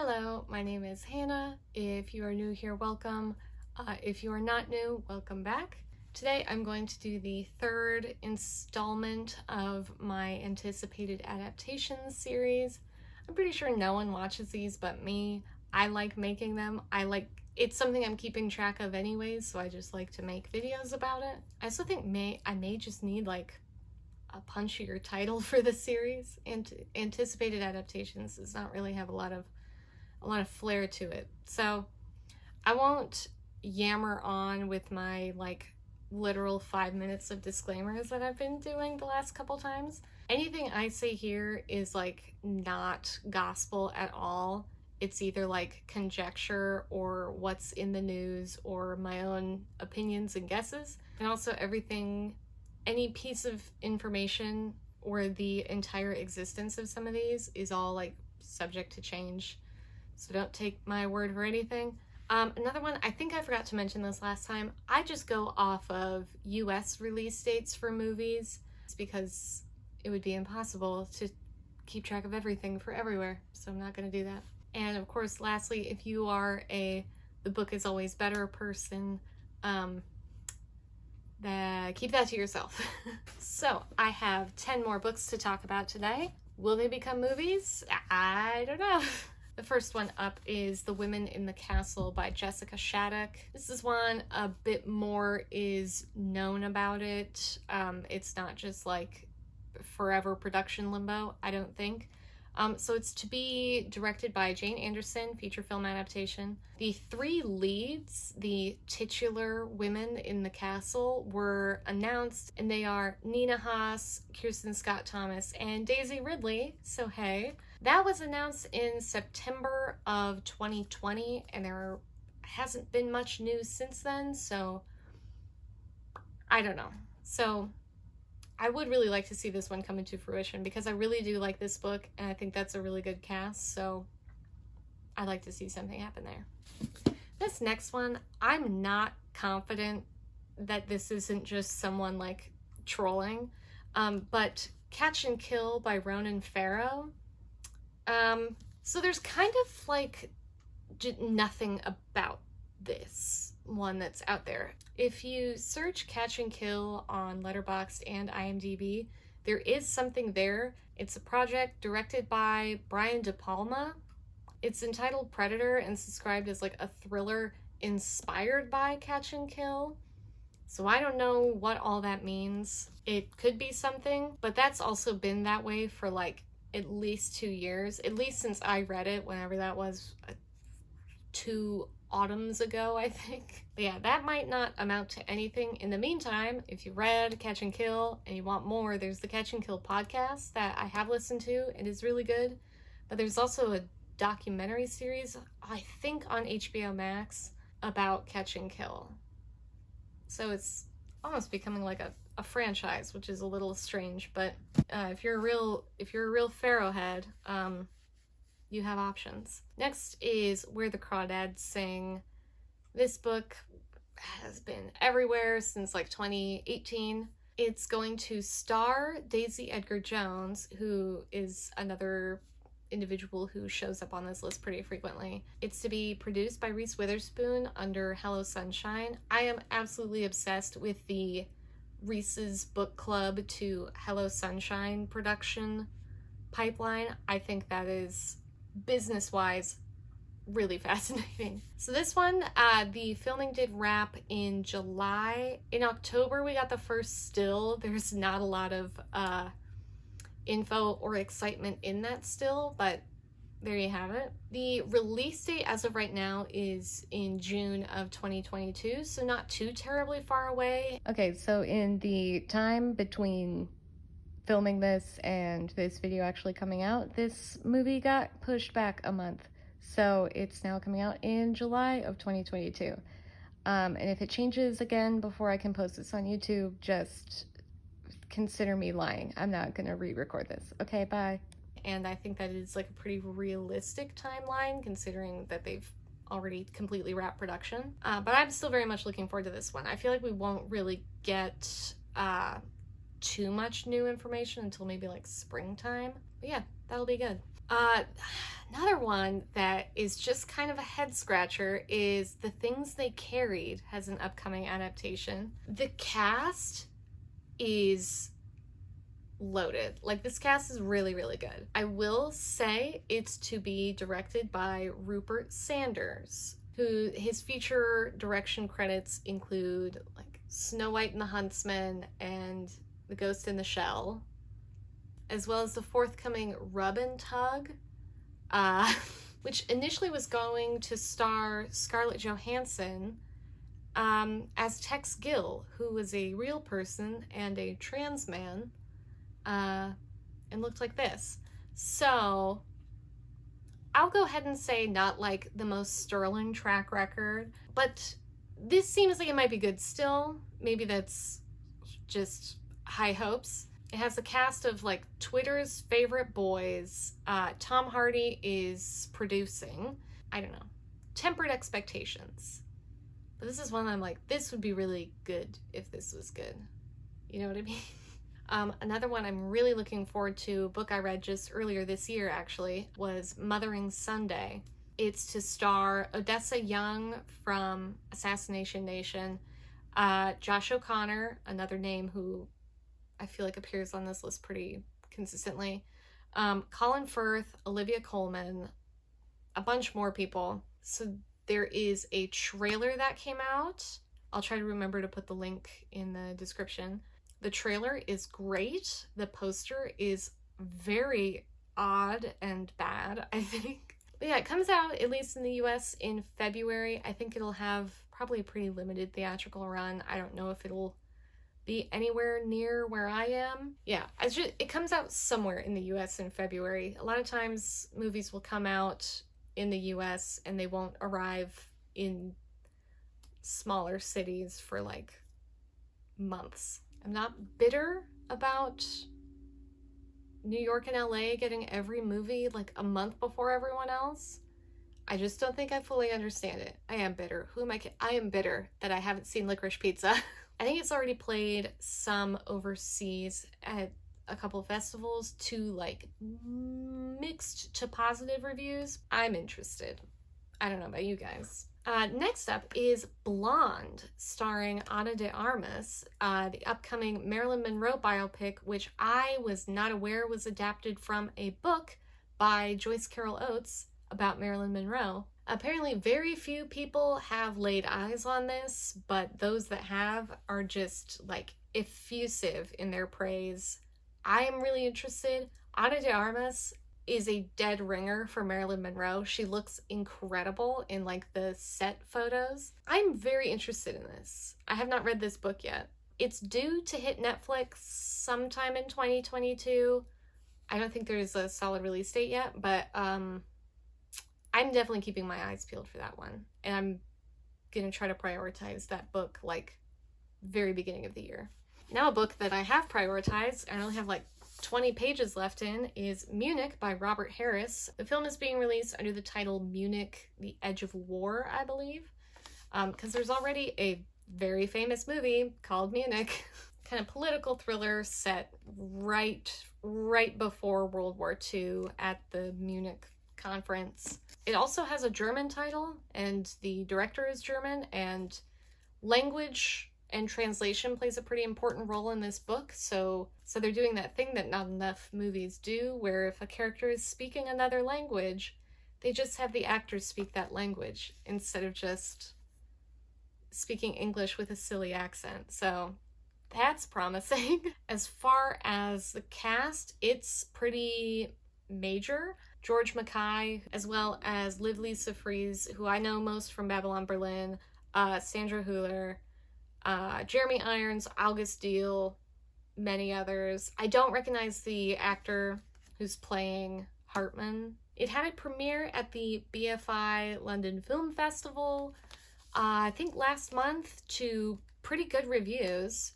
Hello, my name is Hannah. If you are new here, welcome. If you are not new, welcome back. Today I'm going to do the third installment of my anticipated adaptations series. I'm pretty sure no one watches these but me. I like making them. It's something I'm keeping track of anyways, so I just like to make videos about it. I also think I may just need like a punchier title for the series. Anticipated adaptations does not really have a lot of flair to it. So I won't yammer on with my literal 5 minutes of disclaimers that I've been doing the last couple times. Anything I say here is not gospel at all. It's either conjecture or what's in the news or my own opinions and guesses. And also any piece of information or the entire existence of some of these is all subject to change. So don't take my word for anything. Another one, I think I forgot to mention this last time, I just go off of US release dates for movies. It's because it would be impossible to keep track of everything for everywhere, so I'm not going to do that. And of course, lastly, if you are the book is always better person, keep that to yourself. So I have 10 more books to talk about today. Will they become movies? I don't know. The first one up is The Women in the Castle by Jessica Shattuck. This is one a bit more is known about it. It's not just forever production limbo, I don't think. So it's to be directed by Jane Anderson, feature film adaptation. The three leads, the titular women in the castle, were announced, and they are Nina Haas, Kirsten Scott Thomas, and Daisy Ridley. So hey, that was announced in September of 2020, and there hasn't been much news since then, so I don't know. So I would really like to see this one come into fruition because I really do like this book, and I think that's a really good cast, so I'd like to see something happen there. This next one, I'm not confident that this isn't just someone trolling, but Catch and Kill by Ronan Farrow. So there's kind of nothing about this one that's out there. If you search Catch and Kill on Letterboxd and IMDb, there is something there. It's a project directed by Brian De Palma. It's entitled Predator and described as a thriller inspired by Catch and Kill. So I don't know what all that means. It could be something, but that's also been that way for at least 2 years, at least since I read it, whenever that was, 2 autumns ago, I think. But yeah, that might not amount to anything. In the meantime, if you read Catch and Kill and you want more, there's the Catch and Kill podcast that I have listened to. It is really good. But there's also a documentary series, I think on HBO Max, about Catch and Kill. So it's almost becoming a franchise, which is a little strange, but if you're a real Farrow head, you have options. Next is Where the Crawdads Sing. This book has been everywhere since 2018. It's going to star Daisy Edgar Jones, who is another individual who shows up on this list pretty frequently. It's to be produced by Reese Witherspoon under Hello Sunshine. I am absolutely obsessed with the Reese's Book Club to Hello Sunshine production pipeline. I think that is, business-wise, really fascinating. So this one, the filming did wrap in July. In October, we got the first still. There's not a lot of info or excitement in that still, but there you have it. The release date as of right now is in June of 2022, so not too terribly far away. Okay, so in the time between filming this and this video actually coming out, this movie got pushed back a month. So it's now coming out in July of 2022. And if it changes again before I can post this on YouTube, just consider me lying. I'm not gonna re-record this. Okay, bye. And I think that is a pretty realistic timeline considering that they've already completely wrapped production. But I'm still very much looking forward to this one. I feel like we won't really get too much new information until maybe springtime. But yeah, that'll be good. Another one that is just kind of a head scratcher is The Things They Carried has an upcoming adaptation. The cast is loaded. Like, this cast is really, really good. I will say it's to be directed by Rupert Sanders, who his feature direction credits include like Snow White and the Huntsman and The Ghost in the Shell, as well as the forthcoming Rub and Tug, which initially was going to star Scarlett Johansson as Tex Gill, who was a real person and a trans man, and looked like this. So I'll go ahead and say not like the most sterling track record, but this seems like it might be good still. Maybe that's just high hopes. It has a cast of like Twitter's favorite boys. Tom Hardy is producing. I don't know. Tempered expectations. But this is one I'm like, this would be really good if this was good. You know what I mean? Another one I'm really looking forward to, a book I read just earlier this year actually, was Mothering Sunday. It's to star Odessa Young from Assassination Nation, Josh O'Connor, another name who I feel like appears on this list pretty consistently, Colin Firth, Olivia Colman, a bunch more people. So there is a trailer that came out. I'll try to remember to put the link in the description. The trailer is great. The poster is very odd and bad, I think. But yeah, it comes out, at least in the US, in February. I think it'll have probably a pretty limited theatrical run. I don't know if it'll be anywhere near where I am. Yeah, it comes out somewhere in the US in February. A lot of times movies will come out in the US and they won't arrive in smaller cities for like months. I'm not bitter about New York and LA getting every movie like a month before everyone else. I just don't think I fully understand it. I am bitter. Who am I kidding? I am bitter that I haven't seen Licorice Pizza. I think it's already played some overseas at a couple of festivals to like mixed to positive reviews. I'm interested. I don't know about you guys. Next up is Blonde, starring Ana de Armas, the upcoming Marilyn Monroe biopic, which I was not aware was adapted from a book by Joyce Carol Oates about Marilyn Monroe. Apparently very few people have laid eyes on this, but those that have are just like effusive in their praise. I am really interested. Ana de Armas is a dead ringer for Marilyn Monroe. She looks incredible in like the set photos. I'm very interested in this. I have not read this book yet. It's due to hit Netflix sometime in 2022. I don't think there's a solid release date yet, but I'm definitely keeping my eyes peeled for that one. And I'm gonna try to prioritize that book like very beginning of the year. Now a book that I have prioritized, I only have like 20 pages left in, is Munich by Robert Harris. The film is being released under the title Munich, The Edge of War, I believe, because there's already a very famous movie called Munich. Kind of political thriller set right before World War II at the Munich conference. It also has a German title, and the director is German, and language and translation plays a pretty important role in this book. So they're doing that thing that not enough movies do, where if a character is speaking another language, they just have the actors speak that language instead of just speaking English with a silly accent. So that's promising. As far as the cast, it's pretty major. George Mackay, as well as Liv Lisa Fries, who I know most from Babylon Berlin, Sandra Hüller, Jeremy Irons, August Deal, many others. I don't recognize the actor who's playing Hartman. It had a premiere at the BFI London Film Festival, I think last month, to pretty good reviews.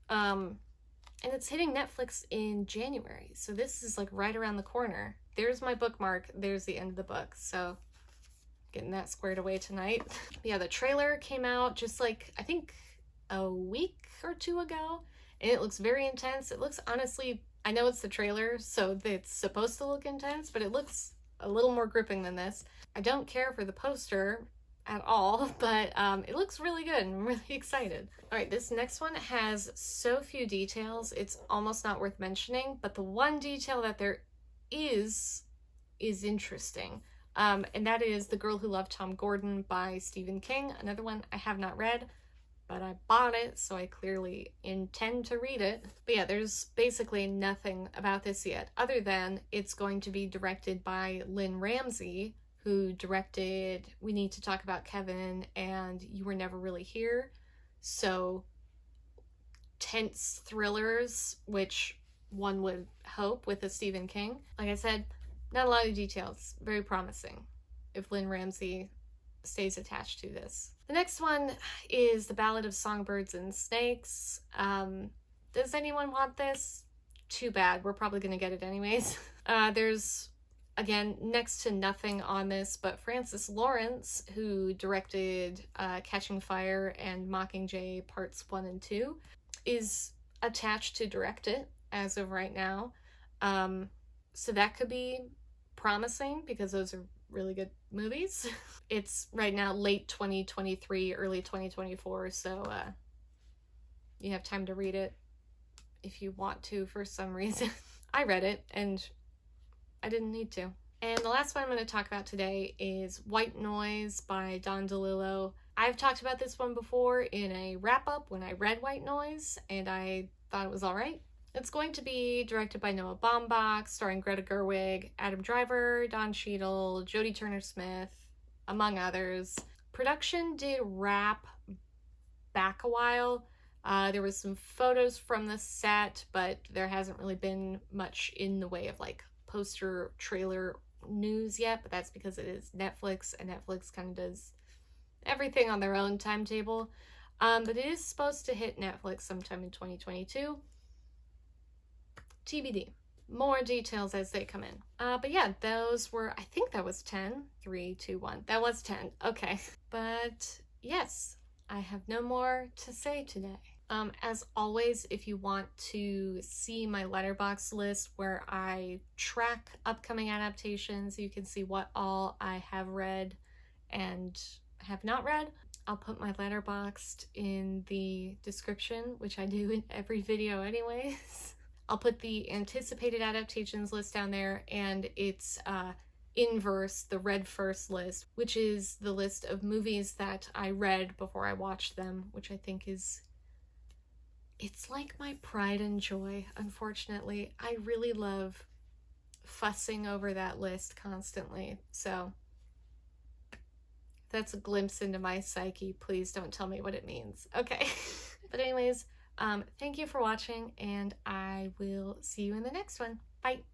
And it's hitting Netflix in January, so this is like right around the corner. There's my bookmark, there's the end of the book, so getting that squared away tonight. Yeah, the trailer came out just like, I think a week or two ago, and it looks very intense. It looks, honestly, I know it's the trailer, so it's supposed to look intense, but it looks a little more gripping than this. I don't care for the poster at all, but it looks really good. I'm really excited. All right, this next one has so few details, it's almost not worth mentioning, but the one detail that there is interesting. And that is The Girl Who Loved Tom Gordon by Stephen King, another one I have not read, but I bought it, so I clearly intend to read it. But yeah, there's basically nothing about this yet, other than it's going to be directed by Lynn Ramsey, who directed We Need to Talk About Kevin and You Were Never Really Here. So tense thrillers, which one would hope with a Stephen King. Like I said, not a lot of details. Very promising if Lynn Ramsey stays attached to this. The next one is The Ballad of Songbirds and Snakes. Does anyone want this? Too bad. We're probably going to get it anyways. There's, again, next to nothing on this, but Francis Lawrence, who directed Catching Fire and Mockingjay Parts 1 and 2, is attached to direct it as of right now. So that could be promising because those are really good movies. It's right now late 2023, early 2024, so you have time to read it if you want to for some reason. I read it and I didn't need to. And the last one I'm going to talk about today is White Noise by Don DeLillo. I've talked about this one before in a wrap-up when I read White Noise, and I thought it was alright. It's going to be directed by Noah Baumbach, starring Greta Gerwig, Adam Driver, Don Cheadle, Jodie Turner-Smith, among others. Production did wrap back a while. There was some photos from the set, but there hasn't really been much in the way of like poster trailer news yet, but that's because it is Netflix, and Netflix kind of does everything on their own timetable. But it is supposed to hit Netflix sometime in 2022. TBD. More details as they come in. But yeah, those were, I think that was 10. 3, 2, 1. That was 10. Okay. But yes, I have no more to say today. As always, if you want to see my Letterboxd list where I track upcoming adaptations, you can see what all I have read and have not read. I'll put my Letterboxd in the description, which I do in every video anyways. I'll put the anticipated adaptations list down there, and it's inverse, the read first list, which is the list of movies that I read before I watched them, which I think is, it's like my pride and joy, unfortunately. I really love fussing over that list constantly, so that's a glimpse into my psyche. Please don't tell me what it means. Okay. But anyways, thank you for watching, and I will see you in the next one. Bye.